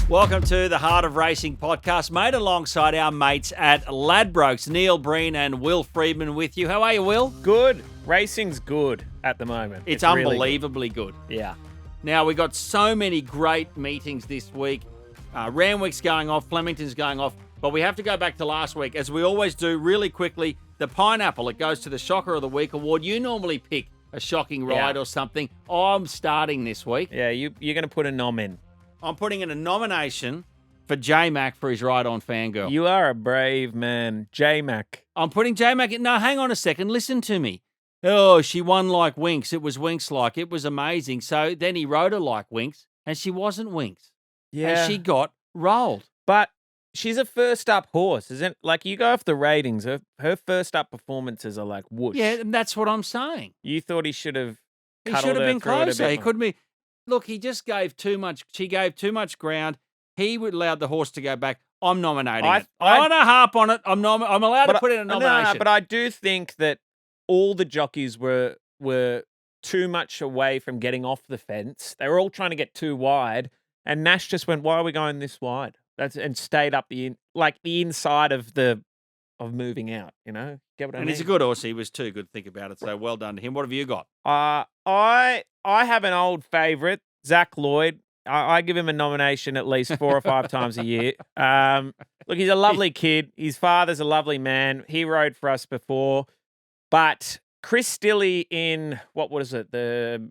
Welcome to the Heart of Racing podcast, made alongside our mates at Ladbrokes, Neil Breen and Will Freedman with you. How are you, Will? Good. Racing's good at the moment. It's really unbelievably good. Yeah. Now, we got so many great meetings this week. Randwick's going off, Flemington's going off, but we have to go back to last week, as we always do, really quickly. The pineapple, it goes to the Shocker of the Week award. You normally pick a shocking ride or something. I'm starting this week. Yeah, you're going to put a nom in. I'm putting in a nomination for J-Mac for his ride on Fangirl. You are a brave man. J-Mac. I'm putting J-Mac in. No, hang on a second. Listen to me. Oh, she won like Winks. It was Winks-like. It was amazing. So then he rode her like Winks, and she wasn't Winks. Yeah. And she got rolled. But she's a first-up horse, isn't it? Like, you go off the ratings, her first-up performances are like whoosh. Yeah, and that's what I'm saying. You thought he should have He should have been closer. He couldn't be. Look, he just gave too much. She gave too much ground. He allowed the horse to go back. I'm nominating it. I want to harp on it. I'm allowed to put in a nomination. No, but I do think that all the jockeys were too much away from getting off the fence. They were all trying to get too wide, and Nash just went, "Why are we going this wide?" And stayed up the inside of moving out. You know, get what I mean? And he's a good horse. He was too good. Think about it. So well done to him. What have you got? I have an old favourite, Zach Lloyd. I give him a nomination at least 4 or 5 times a year. Look, he's a lovely kid. His father's a lovely man. He rode for us before. But Chris Stilley in, what was the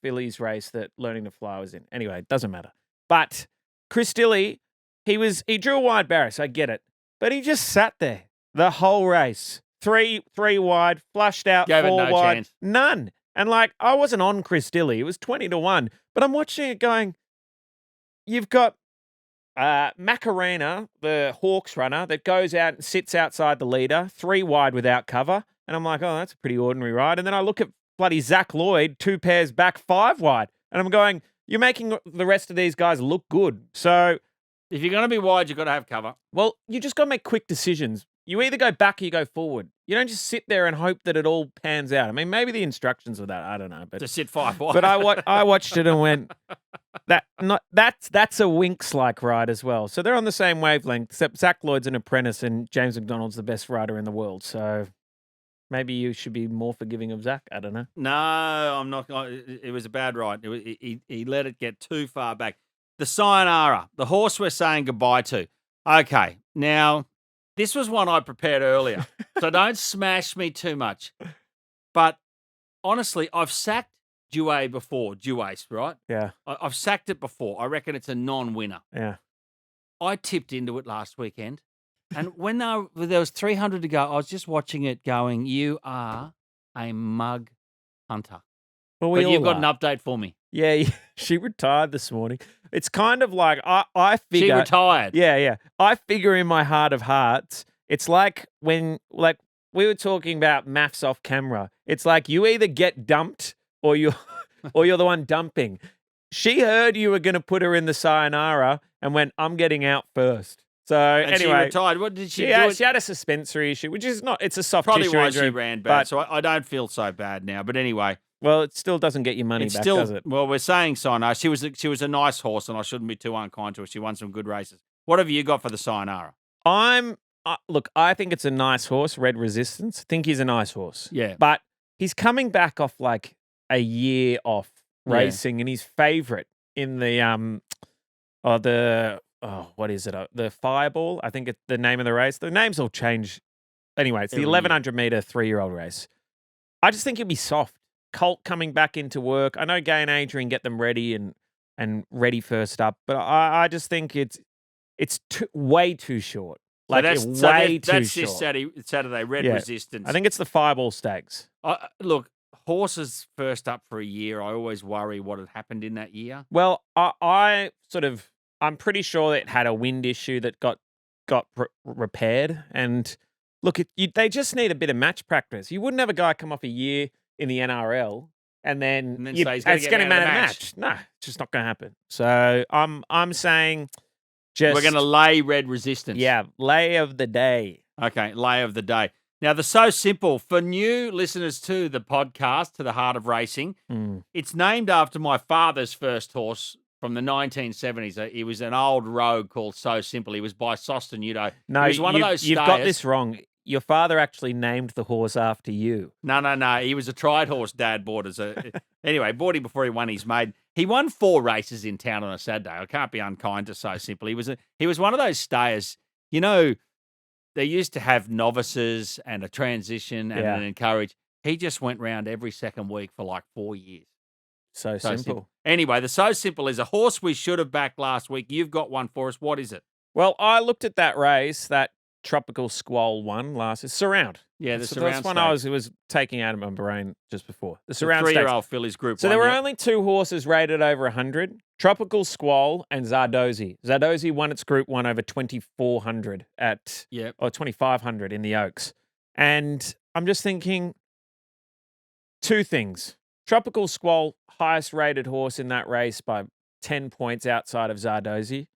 Phillies race that Learning to Fly was in? Anyway, it doesn't matter. But Chris Stilley, he drew a wide barrier, so I get it. But he just sat there the whole race. Three wide, flushed out, Gave 4 it no wide. chance. None. And I wasn't on Chris Stilley. It was 20-1. But I'm watching it going, you've got Macarena, the Hawks runner, that goes out and sits outside the leader, 3 wide without cover. And I'm like, oh, that's a pretty ordinary ride. And then I look at bloody Zach Lloyd, 2 pairs back, 5 wide. And I'm going, you're making the rest of these guys look good. So if you're going to be wide, you've got to have cover. Well, you just got to make quick decisions. You either go back or you go forward. You don't just sit there and hope that it all pans out. I mean, maybe the instructions were that. I don't know. But to sit 5 wide. But I watched it and went, that's a Winks-like ride as well. So they're on the same wavelength, except Zach Lloyd's an apprentice and James McDonald's the best rider in the world. So maybe you should be more forgiving of Zach. I don't know. No, I'm not. It was a bad ride. He let it get too far back. The Sayonara, the horse we're saying goodbye to. Okay, now, this was one I prepared earlier, so don't smash me too much. But honestly, I've sacked Duace, right? Yeah. I've sacked it before. I reckon it's a non-winner. Yeah. I tipped into it last weekend, and when there was 300 to go, I was just watching it going, you are a mug hunter. Well, but you've got an update for me. Yeah, she retired this morning. It's kind of like, I figure... She retired? Yeah. I figure in my heart of hearts, it's like when, we were talking about maths off camera. It's like you either get dumped or you're the one dumping. She heard you were going to put her in the Sayonara and went, I'm getting out first. So anyway, she retired. What did she do? She had a suspensory issue, which is it's a soft probably tissue why injury. She ran bad, so I don't feel so bad now. But anyway. Well, it still doesn't get your money back, does it? Well, we're saying Sayonara. She was a nice horse, and I shouldn't be too unkind to her. She won some good races. What have you got for the Sayonara? Look, I think it's a nice horse, Red Resistance. I think he's a nice horse. Yeah. But he's coming back off like a year off racing, and he's favourite in the what is it? The Fireball. I think it's the name of the race. The names will change. Anyway, it's the 1,100 metre 3-year-old race. I just think he'll be soft. Colt coming back into work. I know Gay and Adrian get them ready and ready first up, but I just think it's way too short. That's too short. This Saturday, Red Resistance. I think it's the Fireball Stakes. Look, horses first up for a year, I always worry what had happened in that year. Well, I'm pretty sure it had a wind issue that got repaired. And look, they just need a bit of match practice. You wouldn't have a guy come off a year in the NRL and then say he's going to get out of the match. No, it's just not going to happen. So I'm saying we're going to lay Red Resistance. Yeah, lay of the day. Okay, lay of the day. Now, the So Simple, for new listeners to the podcast, to the Heart of Racing, it's named after my father's first horse, from the 1970s. He was an old rogue called So Simple. He was by Soston Udo. No, he was one of those you've got stayers. this wrong. Your father actually named the horse after you. No. He was a tried horse Dad bought as a... Anyway, bought him before he won his maiden. He won 4 races in town on a Saturday. I can't be unkind to So Simple. He was one of those stayers. You know, they used to have novices and a transition and an encourage. He just went round every second week for like 4 years. So simple. Anyway, the So Simple is a horse we should have backed last week. You've got one for us. What is it? Well, I looked at that race, that Tropical Squall one last. It's Surround. Yeah, the So Surround that's one Stakes. I was taking out of my brain just before. The The Surround Stakes. 3-year-old fillies group So one, there were yeah. only 2 horses rated over 100, Tropical Squall and Zardozi. Zardozi won its Group 1 over 2,400 or 2,500 in the Oaks. And I'm just thinking 2 things. Tropical Squall, highest rated horse in that race by 10 points outside of Zardozi.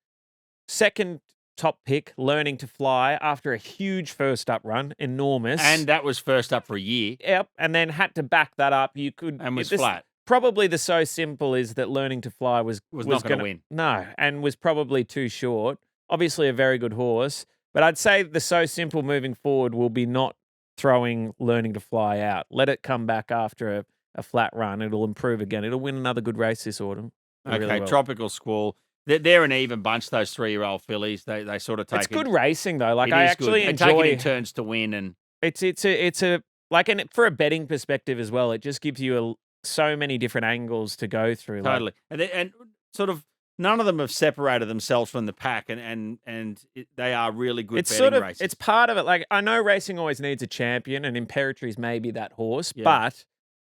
Second top pick, Learning to Fly after a huge first up run, enormous. And that was first up for a year. Yep, and then had to back that up. You could And was flat. Probably the So Simple is that Learning to Fly was not going to win. No, and was probably too short. Obviously a very good horse, but I'd say the So Simple moving forward will be not throwing Learning to Fly out. Let it come back after a flat run. It'll improve again. It'll win another good race this autumn. It Okay, really will. Tropical Squall. They're an even bunch, those 3-year-old fillies. They sort of take It's good racing though. Like It I is actually good. enjoy They take it in turns to win, and It's a like, and for a betting perspective as well, it just gives you so many different angles to go through. totally. And sort of none of them have separated themselves from the pack, and they are really good It's betting sort of races. it's part of it. Like I know racing always needs a champion, and Imperatriz may be that horse, Yeah. but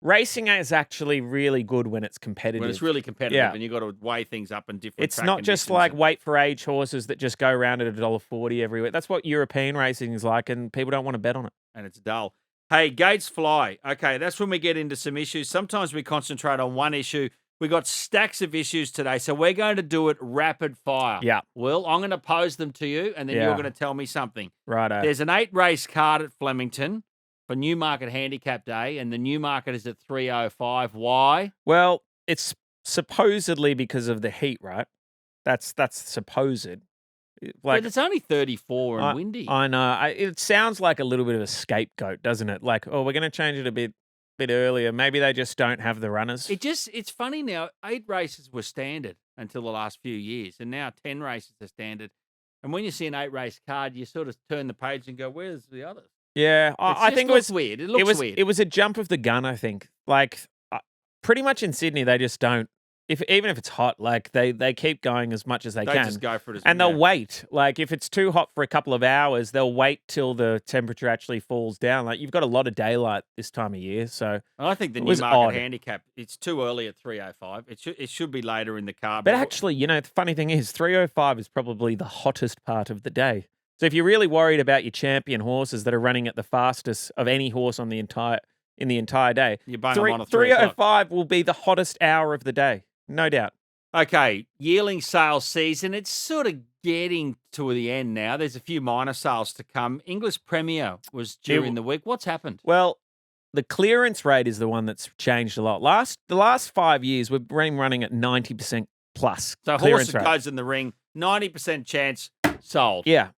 racing is actually really good when it's competitive. when it's really competitive, Yeah. and you've got to weigh things up in different. It's track not just conditions like and- wait for age horses that just go around at $1.40 every week. That's what European racing is like, and people don't want to bet on it. and it's dull. Hey, Gates Fly. Okay, that's when we get into some issues. Sometimes we concentrate on one issue. We got stacks of issues today, so we're going to do it rapid fire. Yeah. Will, I'm going to pose them to you, and then Yeah. you're going to tell me something. Righto. There's an 8-race card at Flemington for Newmarket Handicap Day, and the Newmarket is at 3:05. Why? Well, it's supposedly because of the heat, right? That's supposed. But it's only 34 and windy. I know. It sounds like a little bit of a scapegoat, doesn't it? Like, oh, we're going to change it a bit earlier. Maybe they just don't have the runners. It's funny now. 8 races were standard until the last few years, and now 10 races are standard. And when you see an 8-race card, you sort of turn the page and go, "Where's the others?" Yeah, I think it was weird. It looks weird. It was a jump of the gun, I think. Like, pretty much in Sydney, they just don't. Even if it's hot, like they keep going as much as they They can. just go for it, And they'll wait. Like if it's too hot for a couple of hours, they'll wait till the temperature actually falls down. Like you've got a lot of daylight this time of year, so I think the it was Newmarket odd. Handicap, it's too early at 3:05. It should be later in the card. But actually, the funny thing is 3:05 is probably the hottest part of the day. So if you're really worried about your champion horses that are running at the fastest of any horse on the entire day, you bang them on at 3 3:05 will be the hottest hour of the day, no doubt. Okay, yearling sales season. It's sort of getting to the end now. There's a few minor sales to come. English Premier was during the week. What's happened? Well, the clearance rate is the one that's changed a lot. The last 5 years, we've been running at 90% plus So clearance horse that rate. goes in the ring, 90% chance sold. Yeah,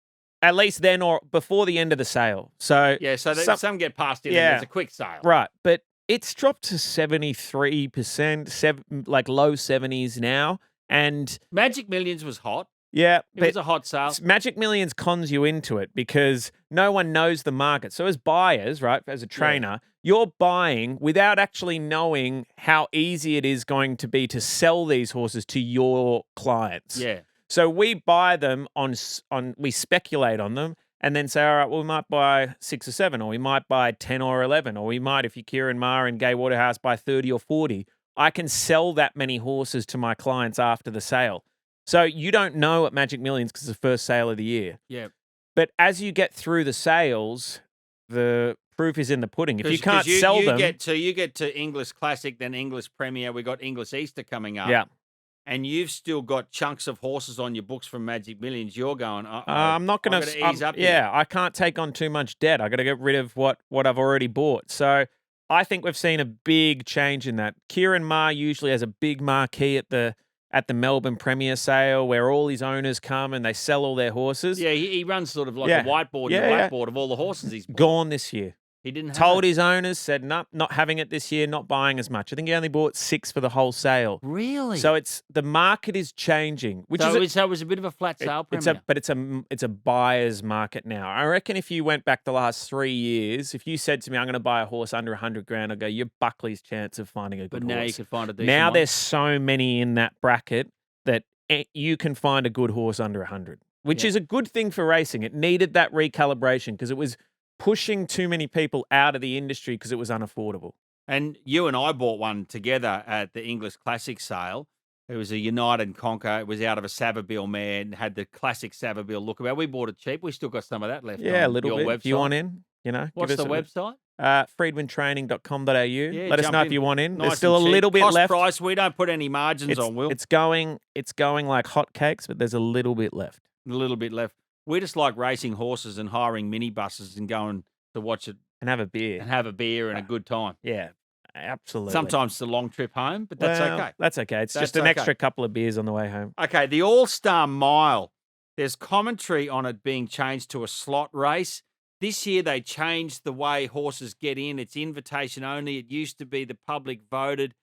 at least then or before the end of the sale. So Yeah, so some get passed in Yeah. and there's a quick sale. right, but it's dropped to 73%, like low 70s now, and Magic Millions was hot. yeah, It but was a hot sale. Magic Millions cons you into it because no one knows the market. So as buyers, right, as a trainer, you're buying without actually knowing how easy it is going to be to sell these horses to your clients. Yeah. So we buy them we speculate on them and then say, all right, well, we might buy 6 or 7, or we might buy 10 or 11, or we might, if you're Kieran Maher and Gay Waterhouse, buy 30 or 40. I can sell that many horses to my clients after the sale. So you don't know at Magic Millions because it's the first sale of the year. Yeah. But as you get through the sales, the proof is in the pudding. If you can't sell them, you get to English Classic, then English Premier. We got English Easter coming up. yeah. And you've still got chunks of horses on your books from Magic Millions. You're going, I'm not going to ease up. Yeah, I can't take on too much debt. I got to get rid of what I've already bought. So I think we've seen a big change in that. Kieran Maher usually has a big marquee at the at the Melbourne Premier Sale where all his owners come and they sell all their horses. Yeah, he runs sort of like Yeah. a whiteboard and Yeah, a yeah. blackboard of all the horses he's bought. Gone this year. He didn't have Told it. his owners, said, no, not having it this year, not buying as much. I think he only bought 6 for the whole sale. Really? So the market is changing, which so is it was a bit of a flat sale premier. it's a buyer's market now. I reckon if you went back the last 3 years, if you said to me, I'm going to buy a horse under 100 grand, I'd go, you're Buckley's chance of finding a good But now horse. you can find a decent Now one. there's so many in that bracket that you can find a good horse under 100, which is a good thing for racing. It needed that recalibration because it was pushing too many people out of the industry because it was unaffordable. And you and I bought one together at the English Classic sale. It was a United Conquer. It was out of a Savabeel mare and had the classic Savabeel look about. We bought it cheap. We still got some of that left. Yeah, a on little your bit. website. If you want in, What's the website? Freedmantraining.com.au. Let us jump know in. if you want in. Nice There's still a and cheap. little bit Cost left. Price. We don't put any margins on, Will. It's going like hotcakes, but there's a little bit left. A little bit left. We just like racing horses and hiring minibuses and going to watch it And have a beer. and have a beer and a good time. Yeah, absolutely. Sometimes it's a long trip home, but that's Well, okay. That's okay. It's just That's an okay. extra couple of beers on the way home. Okay, the All-Star Mile. There's commentary on it being changed to a slot race. This year they changed the way horses get in. It's invitation only. It used to be the public voted.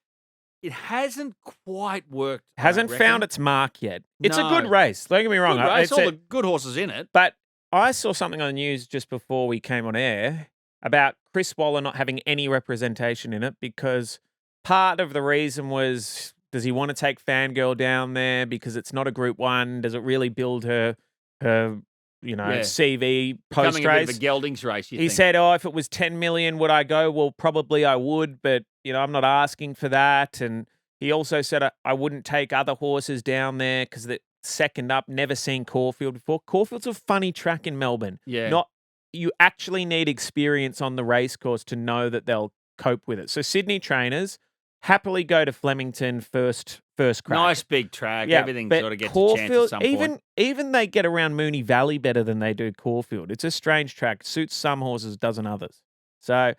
It hasn't quite worked. I Hasn't reckon. found its mark yet. It's a No. good race. Don't get me wrong. Good race. It's All the good horses in it. But I saw something on the news just before we came on air about Chris Waller not having any representation in it because part of the reason was, does he want to take Fangirl down there because it's not a Group 1? Does it really build her CV post Becoming a bit race? of a geldings race, He said, if it was 10 million, would I go? Well, probably I would, but, I'm not asking for that. And he also said, I wouldn't take other horses down there because the second up, never seen Caulfield before. Caulfield's a funny track in Melbourne. Yeah. You actually need experience on the race course to know that they'll cope with it. So Sydney trainers happily go to Flemington first crack. Nice big track. Yeah, Everything but sort of gets a chance at some point. Even they get around Moonee Valley better than they do Caulfield. It's a strange track. Suits some horses, doesn't others. So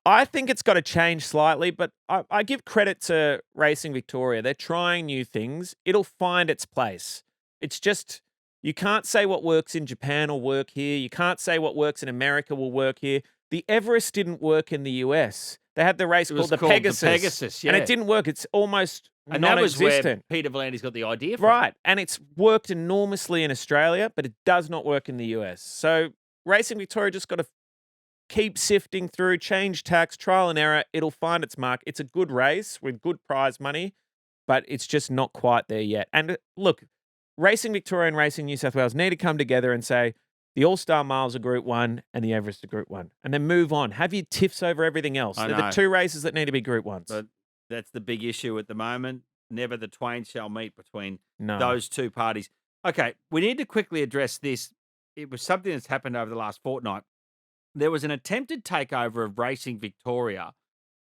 I think it's got to change slightly, but I give credit to Racing Victoria. They're trying new things. It'll find its place. It's just, you can't say what works in Japan will work here. You can't say what works in America will work here. The Everest didn't work in the US. They had the race called the Pegasus. Yeah. And it didn't work. It's almost And that was non-existent. where Peter V'landys got the idea from. Right. And it's worked enormously in Australia, but it does not work in the US. So Racing Victoria just got to keep sifting through, change tax, trial and error. It'll find its mark. It's a good race with good prize money, but it's just not quite there yet. And look, Racing Victoria and Racing New South Wales need to come together and say, the All-Star Miles are Group 1 and the Everest are Group 1. And then move on. Have your tiffs over everything else. They're the 2 races that need to be Group 1s. But that's the big issue at the moment. Never the twain shall meet between No. those two parties. Okay, we need to quickly address this. It was something that's happened over the last fortnight. There was an attempted takeover of Racing Victoria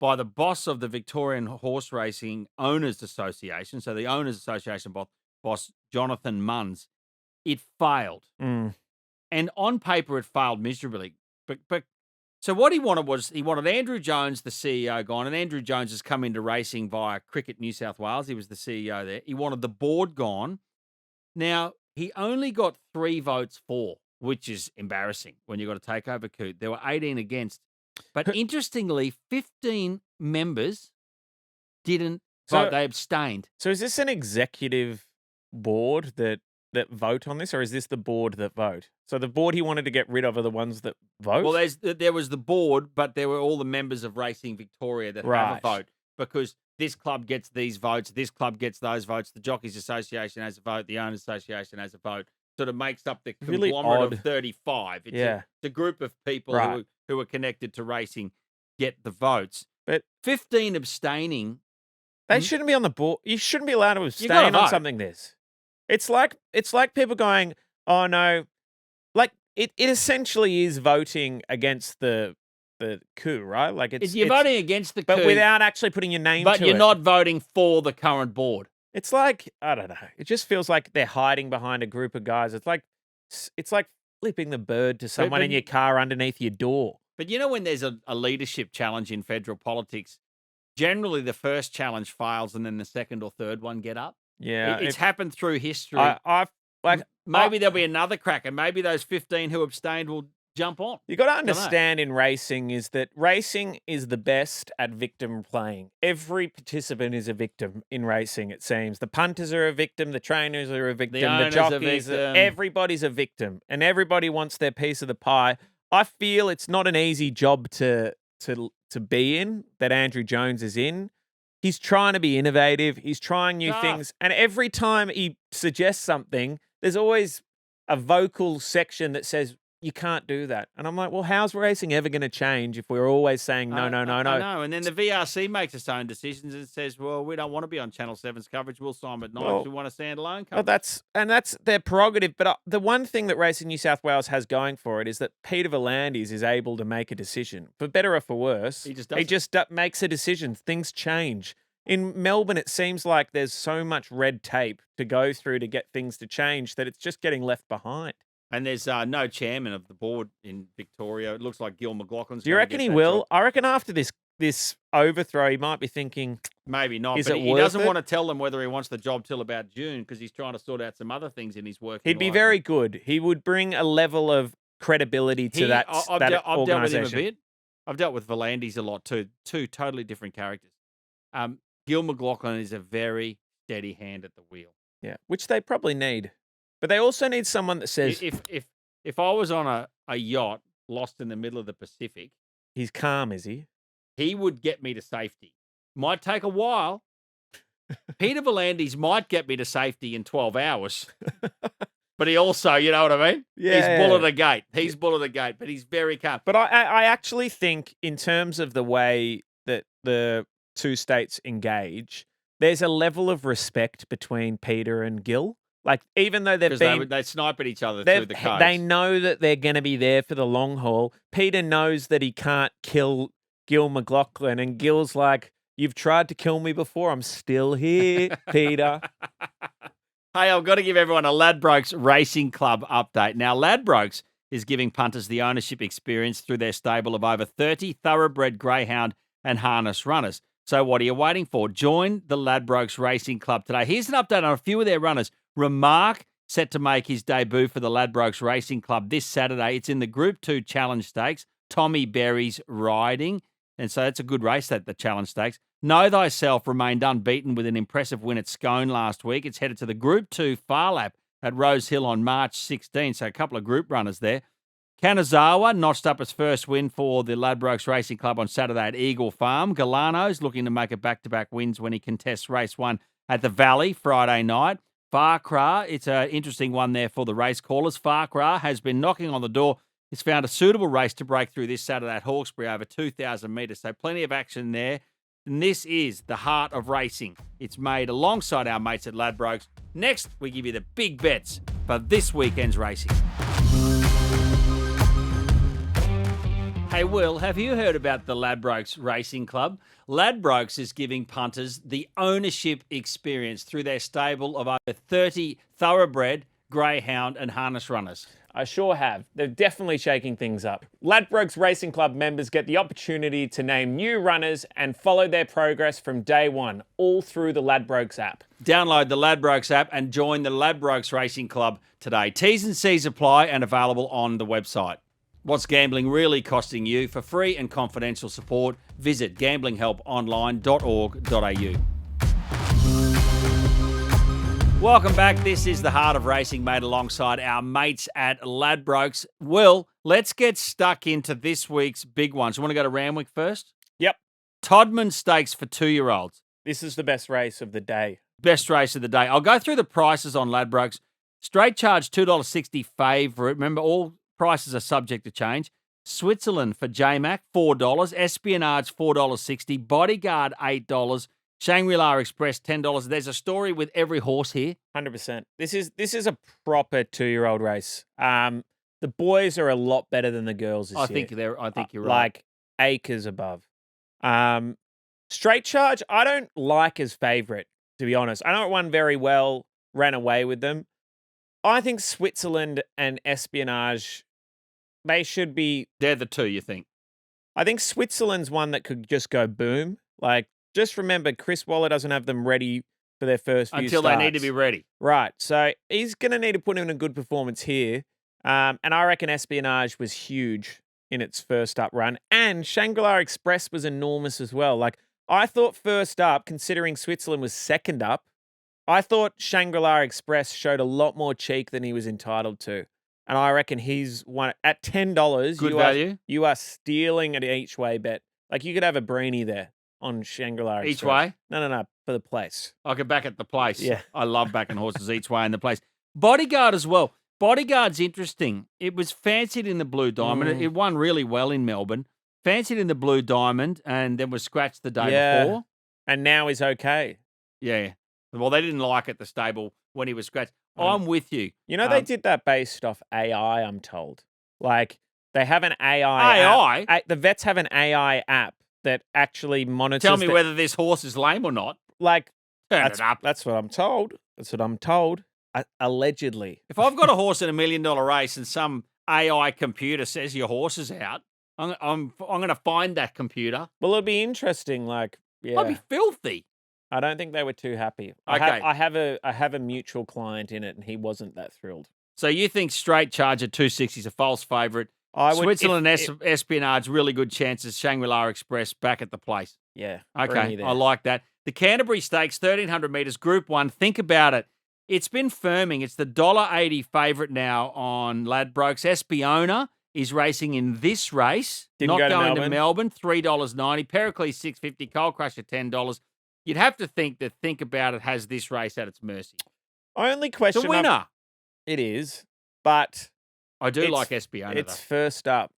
by the boss of the Victorian Horse Racing Owners Association. So the Owners Association boss, Jonathan Munns. It failed. Mm. And on paper, it failed miserably. But so what he wanted was he wanted Andrew Jones, the CEO, gone. And Andrew Jones has come into racing via Cricket New South Wales. He was the CEO there. He wanted the board gone. Now, he only got 3 votes for, which is embarrassing when you've got a takeover coup. There were 18 against. But interestingly, 15 members didn't vote. They abstained. So is this an executive board that vote on this, or is this the board that vote? So the board he wanted to get rid of are the ones that vote? Well, there was the board, but there were all the members of Racing Victoria that have a vote because this club gets these votes, this club gets those votes, the Jockeys Association has a vote, the Owners Association has a vote. Sort of makes up the Really conglomerate of odd. 35. It's a group of people Right. who are connected to racing get the votes. But 15 abstaining. They shouldn't be on the board. You shouldn't be allowed to gotta abstain on vote. something this. It's like people going, oh no, like it essentially is voting against the coup, right? Like You're voting against the coup, but without actually putting your name but to you're it. not voting for the current board. It's like, I don't know. It just feels like they're hiding behind a group of guys. It's like flipping the bird to someone in your car underneath your door. But you know when there's a leadership challenge in federal politics, generally the first challenge fails and then the second or third one get up. Yeah, It's happened through history. I've like Maybe there'll be another crack, and maybe those 15 who abstained will jump on. you got to Dunno. understand in racing is that racing is the best at victim playing. Every participant is a victim in racing, it seems. The punters are a victim, the trainers are a victim, the owners are jockeys, victim. everybody's a victim, and everybody wants their piece of the pie. I feel it's not an easy job to be in that Andrew Jones is in. He's trying to be innovative. He's trying new things. And every time he suggests something, there's always a vocal section that says, you can't do that. And I'm like, well, how's racing ever going to change if we're always saying no? I know. And then the VRC makes its own decisions and says, well, we don't want to be on Channel 7's coverage. We'll sign at 9 because we want a standalone coverage. Well, that's their prerogative. But the one thing that Racing New South Wales has going for it is that Peter V'landys is able to make a decision. For better or for worse, he just makes a decision. Things change. In Melbourne, it seems like there's so much red tape to go through to get things to change that it's just getting left behind. And there's no chairman of the board in Victoria. It looks like Gil McLaughlin's. Do you reckon he will? Job. I reckon after this overthrow, he might be thinking, maybe not. But he doesn't want to tell them whether he wants the job till about June because he's trying to sort out some other things in his work. He'd be very good. He would bring a level of credibility to that organisation. I've dealt with him a bit. I've dealt with V'landys a lot too. Two totally different characters. Gil McLaughlin is a very steady hand at the wheel. Yeah, which they probably need. But they also need someone that says... If I was on a yacht lost in the middle of the Pacific... He's calm, is he? He would get me to safety. Might take a while. Peter V'landys might get me to safety in 12 hours. But he also, you know what I mean? Yeah. He's bull of the gate. He's bull of the gate, but he's very calm. But I actually think in terms of the way that the two states engage, there's a level of respect between Peter and Gil. Like, even though they've been... They snipe at each other through the codes. They know that they're going to be there for the long haul. Peter knows that he can't kill Gil McLaughlin, and Gil's like, you've tried to kill me before. I'm still here, Peter. Hey, I've got to give everyone a Ladbrokes Racing Club update. Now, Ladbrokes is giving punters the ownership experience through their stable of over 30 thoroughbred greyhound and harness runners. So what are you waiting for? Join the Ladbrokes Racing Club today. Here's an update on a few of their runners. Remark set to make his debut for the Ladbrokes Racing Club this Saturday. It's in the Group 2 Challenge Stakes. Tommy Berry's riding. And so it's a good race, the Challenge Stakes. Know Thyself remained unbeaten with an impressive win at Scone last week. It's headed to the Group 2 Far Lap at Rose Hill on March 16. So a couple of group runners there. Kanazawa notched up his first win for the Ladbrokes Racing Club on Saturday at Eagle Farm. Galano's looking to make a back-to-back wins when he contests race 1 at the Valley Friday night. Farcra, it's an interesting one there for the race callers. Farcra has been knocking on the door. He's found a suitable race to break through this Saturday at Hawkesbury over 2,000 metres. So plenty of action there. And this is the heart of racing. It's made alongside our mates at Ladbrokes. Next, we give you the big bets for this weekend's racing. Hey, Will, have you heard about the Ladbrokes Racing Club? Ladbrokes is giving punters the ownership experience through their stable of over 30 thoroughbred, greyhound and harness runners. I sure have. They're definitely shaking things up. Ladbrokes Racing Club members get the opportunity to name new runners and follow their progress from day one, all through the Ladbrokes app. Download the Ladbrokes app and join the Ladbrokes Racing Club today. T's and C's apply and available on the website. What's gambling really costing you? For free and confidential support, visit gamblinghelponline.org.au. Welcome back. This is the Heart of Racing, made alongside our mates at Ladbrokes. Will, let's get stuck into this week's big ones. You want to go to Randwick first? Yep. Todman Stakes for 2-year-olds. This is the best race of the day. Best race of the day. I'll go through the prices on Ladbrokes. Straight charge, $2.60 favourite. Remember, all prices are subject to change. Switzerland for JMac, $4. Espionage, $4.60. Bodyguard, $8. Shangri-La Express, $10. There's a story with every horse here. 100%. This is a proper 2-year-old race. The boys are a lot better than the girls this year. I think you're right. Like acres above. Straight charge, I don't like as favourite, to be honest. I know it won very well, ran away with them. I think Switzerland and Espionage, they should be... They're the two, you think? I think Switzerland's one that could just go boom. Like, just remember, Chris Waller doesn't have them ready for their first few Until starts. they need to be ready. Right. So he's going to need to put in a good performance here. And I reckon Espionage was huge in its first up run. And Shangri-La Express was enormous as well. Like, I thought first up, considering Switzerland was second up, I thought Shangri-La Express showed a lot more cheek than he was entitled to. And I reckon he's one at $10. Good value. You are stealing an each way bet. Like, you could have a Breenie there on Shangri-La Express. Each way? No, for the place. I could back at the place. Yeah. I love backing horses each way in the place. Bodyguard as well. Bodyguard's interesting. It was fancied in the Blue Diamond. It won really well in Melbourne. Fancied in the Blue Diamond and then was scratched the day before. And now he's okay. Yeah. Well, they didn't like it, the stable, when he was scratched. I'm with you. You know, they did that based off AI, I'm told. Like, they have an AI AI? app. The vets have an AI app that actually monitors. Tell me whether this horse is lame or not. Like, Turn it up. That's what I'm told. That's what I'm told. Allegedly. If I've got a horse in $1 million race and some AI computer says your horse is out, I'm going to find that computer. Well, it'll be interesting. Like, yeah. I'd be filthy. I don't think they were too happy. Okay. I have a mutual client in it, and he wasn't that thrilled. So you think Straight Charger 260 is a false favourite? Switzerland Espionage, really good chances. Shangri-La Express back at the place. Yeah. Okay, I like that. The Canterbury Stakes, 1,300 metres, Group 1. Think about it. It's been firming. It's the $1.80 favourite now on Ladbrokes. Espiona is racing in this race. Didn't not go to going to Melbourne. $3.90. Pericles, $6.50. Coal Crusher, $10. You'd have to think that Think About It has this race at its mercy. Only question. It's a winner. It is, but I do like Espiona. It's first up.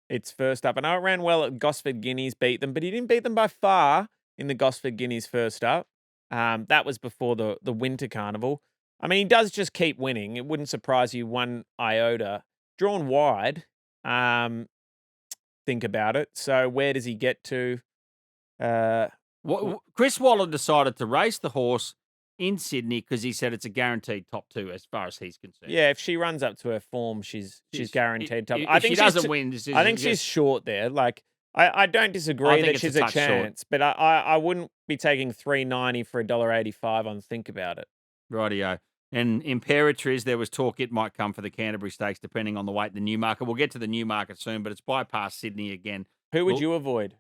It's first up. I know it ran well at Gosford Guineas, beat them, but he didn't beat them by far in the Gosford Guineas first up. That was before the Winter Carnival. I mean, he does just keep winning. It wouldn't surprise you one iota. Drawn wide. Think About It. So where does he get to? Chris Waller decided to race the horse in Sydney because he said it's a guaranteed top 2 as far as he's concerned. Yeah, if she runs up to her form, she's guaranteed top. I think she doesn't win. I think she's short there. Like, I don't disagree that she's a chance, but I wouldn't be taking $3.90 for $1.85 on Think About It. Rightio. And Imperatriz, there was talk it might come for the Canterbury Stakes, depending on the weight in the Newmarket. We'll get to the Newmarket soon, but it's bypassed Sydney again. Who would you avoid?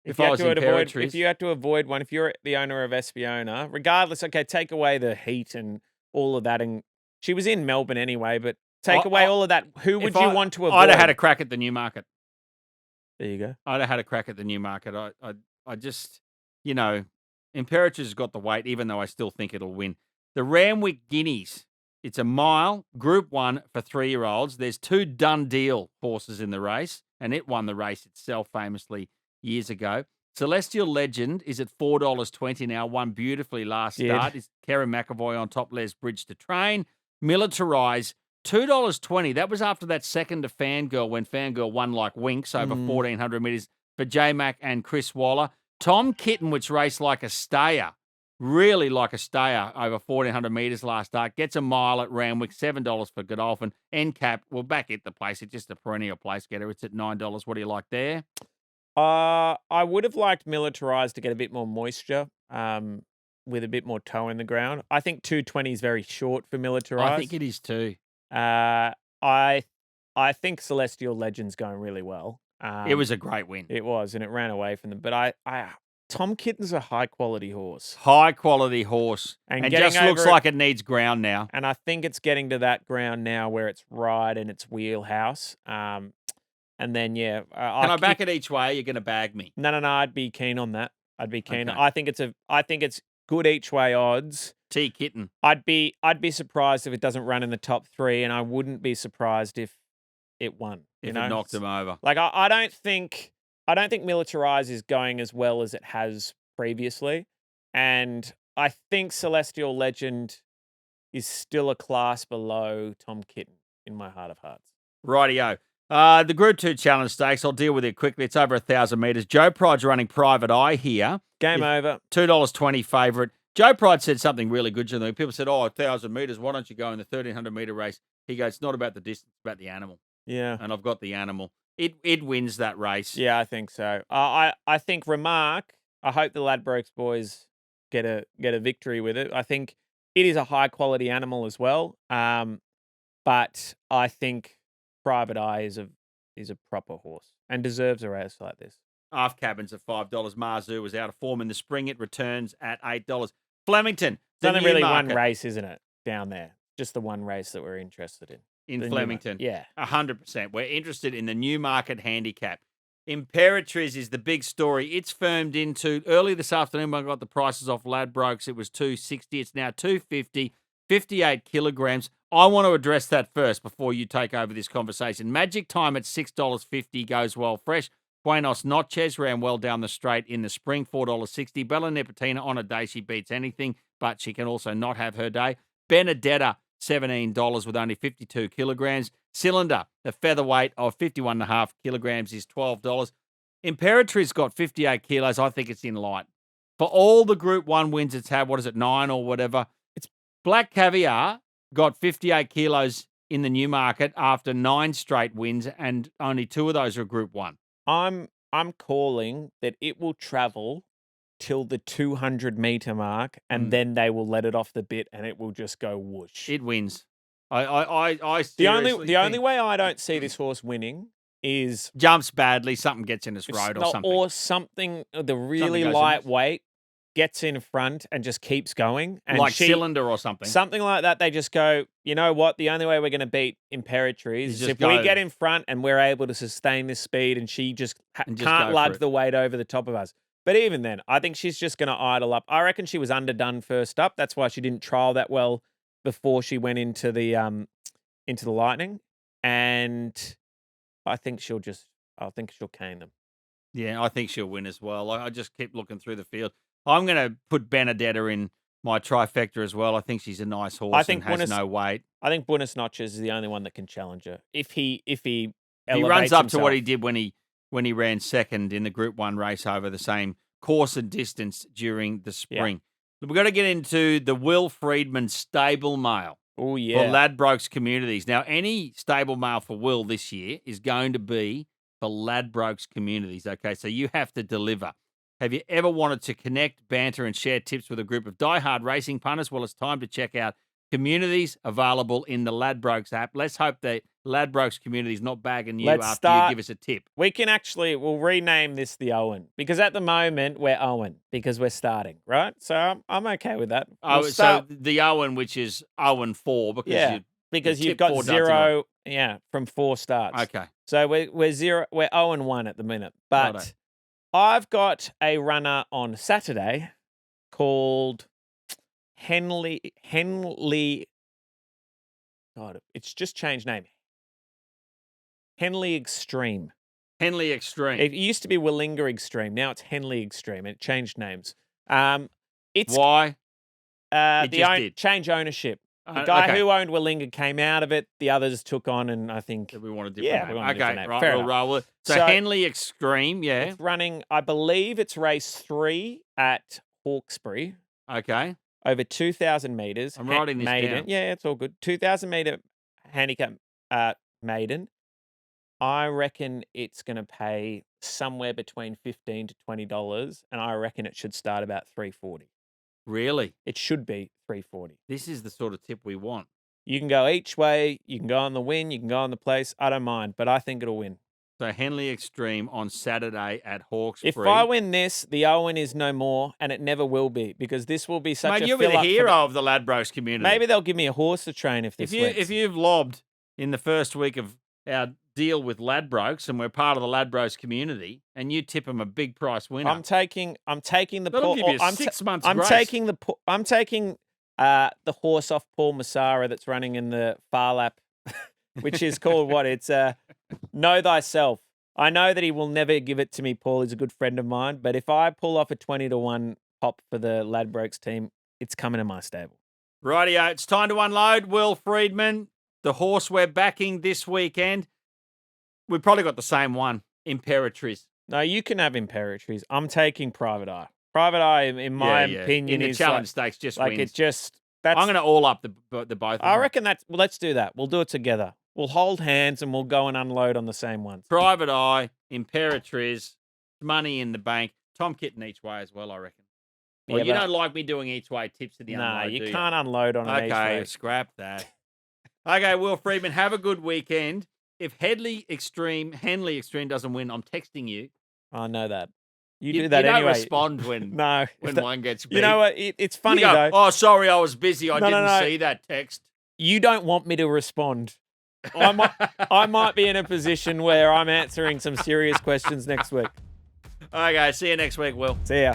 If I was Imperatriz? If you had to avoid one, if you're the owner of Espiona, regardless, okay, take away the heat and all of that. And she was in Melbourne anyway, but take away all of that. Who would you want to avoid? I'd have had a crack at the Newmarket. There you go. I'd have had a crack at the Newmarket. I just, Imperatriz has got the weight, even though I still think it'll win. The Randwick Guineas. It's a mile, Group 1 for 3-year-olds. There's 2 done deal horses in the race, and it won the race itself famously years ago. Celestial Legend is at $4.20 now, won beautifully last start. It's Kerry McAvoy on top, Les Bridge to train. Militarize, $2.20. That was after that second to Fangirl, when Fangirl won like winks over 1,400 metres for J-Mac and Chris Waller. Tom Kitten, which raced like a stayer, really like a stayer over 1,400 metres last start. Gets a mile at Randwick, $7 for Godolphin. NCAP, well, back at the place. It's just a perennial place getter. It's at $9. What do you like there? I would have liked Militarized to get a bit more moisture, with a bit more toe in the ground. I think 220 is very short for Militarized. I think it is too. I think Celestial Legend's going really well. It was a great win. It was, and it ran away from them. But Tom Kitten's a high quality horse. High quality horse. And just looks like it needs ground now. And I think it's getting to that ground now where it's right in its wheelhouse. And then, Can I back it each way? You're going to bag me. No. I'd be keen on that. I'd be keen. Okay. I think it's good each way odds. T Kitten. I'd be surprised if it doesn't run in the top 3, and I wouldn't be surprised if it won. If it knocked him over. Like I don't think Militarize is going as well as it has previously, and I think Celestial Legend is still a class below Tom Kitten in my heart of hearts. Rightio. The Group 2 Challenge Stakes, I'll deal with it quickly. It's over 1,000 metres. Joe Pride's running Private Eye here. Game over. $2.20 favourite. Joe Pride said something really good to them. People said, 1,000 metres, why don't you go in the 1,300 metre race? He goes, it's not about the distance, it's about the animal. Yeah. And I've got the animal. It wins that race. Yeah, I think so. I think Remark, I hope the Ladbrokes boys get a victory with it. I think it is a high quality animal as well. But I think Private Eye is a proper horse and deserves a race like this. Half cabins at $5. Marzu was out of form in the spring. It returns at $8. Flemington. It's only really one race, isn't it? Down there. Just the one race that we're interested in. In Flemington. Yeah. 100%. We're interested in the Newmarket handicap. Imperatriz is the big story. It's firmed into early this afternoon when I got the prices off Ladbrokes. It was $260. It's now $250, 58 kilograms. I want to address that first before you take over this conversation. Magic Time at $6.50 goes well fresh. Buenos Noches ran well down the straight in the spring, $4.60. Bella Nipotina on a day she beats anything, but she can also not have her day. Benedetta, $17 with only 52 kilograms. Cylinder, the featherweight of 51.5 kilograms is $12. Imperatriz got 58 kilos. I think it's in light. For all the Group 1 wins it's had, 9 or whatever, it's Black Caviar got 58 kilos in the Newmarket after 9 straight wins, and only 2 of those are Group 1. I'm calling that it will travel till the 200-meter mark, and then they will let it off the bit, and it will just go whoosh. It wins. I the only way I don't see this horse winning is jumps badly, something gets in his road or something, or something. The really lightweight gets in front and just keeps going, and like Cylinder or something like that. They just go, you know what? The only way we're going to beat Imperatriz is if we get in front and we're able to sustain this speed, and she just can't lug the weight over the top of us. But even then, I think she's just going to idle up. I reckon she was underdone first up. That's why she didn't trial that well before she went into the Lightning. And I think she'll cane them. Yeah, I think she'll win as well. I just keep looking through the field. I'm going to put Benedetta in my trifecta as well. I think she's a nice horse and has no weight. I think Buenos Noches is the only one that can challenge her. If he runs up to what he did when he ran second in the Group 1 race over the same course and distance during the spring. Yeah. We've got to get into the Will Freedman stable mail. Oh, yeah. For Ladbrokes Communities. Now, any stable mail for Will this year is going to be for Ladbrokes Communities. Okay, so you have to deliver. Have you ever wanted to connect, banter, and share tips with a group of diehard racing punters? Well, it's time to check out Communities available in the Ladbrokes app. Let's hope that Ladbrokes Communities not bagging you after you give us a tip. We'll rename this the Owen, because at the moment we're Owen because we're starting, right? So I'm okay with that. So the Owen, which is 0-4 because you've got 0 from 4 starts. Okay. So we're 0-1 at the minute. But Righto. I've got a runner on Saturday called Henley. God, it's just changed name. Henley Extreme. Henley Extreme. It used to be Willinga Extreme. Now it's Henley Extreme, and it changed names. It's why? Change ownership. The guy who owned Willinga came out of it. The others took on, and I think we want a different name. Okay, right. Fair We'll roll it. So Henley Extreme, yeah. It's running, I believe it's race 3 at Hawkesbury. Okay. Over 2,000 metres. I'm writing this down. Yeah, it's all good. 2,000 metre handicap maiden. I reckon it's going to pay somewhere between $15 to $20, and I reckon it should start about $3.40. Really? It should be $3.40. This is the sort of tip we want. You can go each way. You can go on the win. You can go on the place. I don't mind, but I think it'll win. So Henley Extreme on Saturday at Hawkesbury. If I win this, the Owen is no more, and it never will be, because this will be such a you'll be the hero of the Ladbrokes community. Maybe they'll give me a horse to train if you've lobbed in the first week of our deal with Ladbrokes, and we're part of the Ladbrokes community, and you tip them a big price winner. I'm taking the That'll give you 6 months I'm grace. taking the horse off Paul Massara that's running in the Far Lap, which is called what? It's Know Thyself. I know that he will never give it to me, Paul. He's a good friend of mine, but if I pull off a 20-1 pop for the Ladbrokes team, it's coming to my stable. Rightio, it's time to unload Will Freedman, the horse we're backing this weekend. We've probably got the same one, Imperatriz. No, you can have Imperatriz. I'm taking Private Eye. Private Eye, in my opinion, in the challenge stakes just like wins. It just. I'm going to all up the both of them. I reckon let's do that. We'll do it together. We'll hold hands and we'll go and unload on the same ones. Private Eye, Imperatriz, money in the bank. Tom Kitten each way as well, I reckon. Well, Yeah, you but- don't like me doing each way tips to the No, unload, do you you? can't unload on an each Okay, way. scrap that. Okay, Will Freedman, have a good weekend. If Henley Extreme doesn't win, I'm texting you. I know that. You You do that you don't anyway. respond when No. when That- one gets beat. You know what? It's You funny, go, though. oh, sorry, I was busy. I No, no, didn't no. see that text. You don't want me to respond. I might be in a position where I'm answering some serious questions next week. Okay, see you next week, Will. See ya.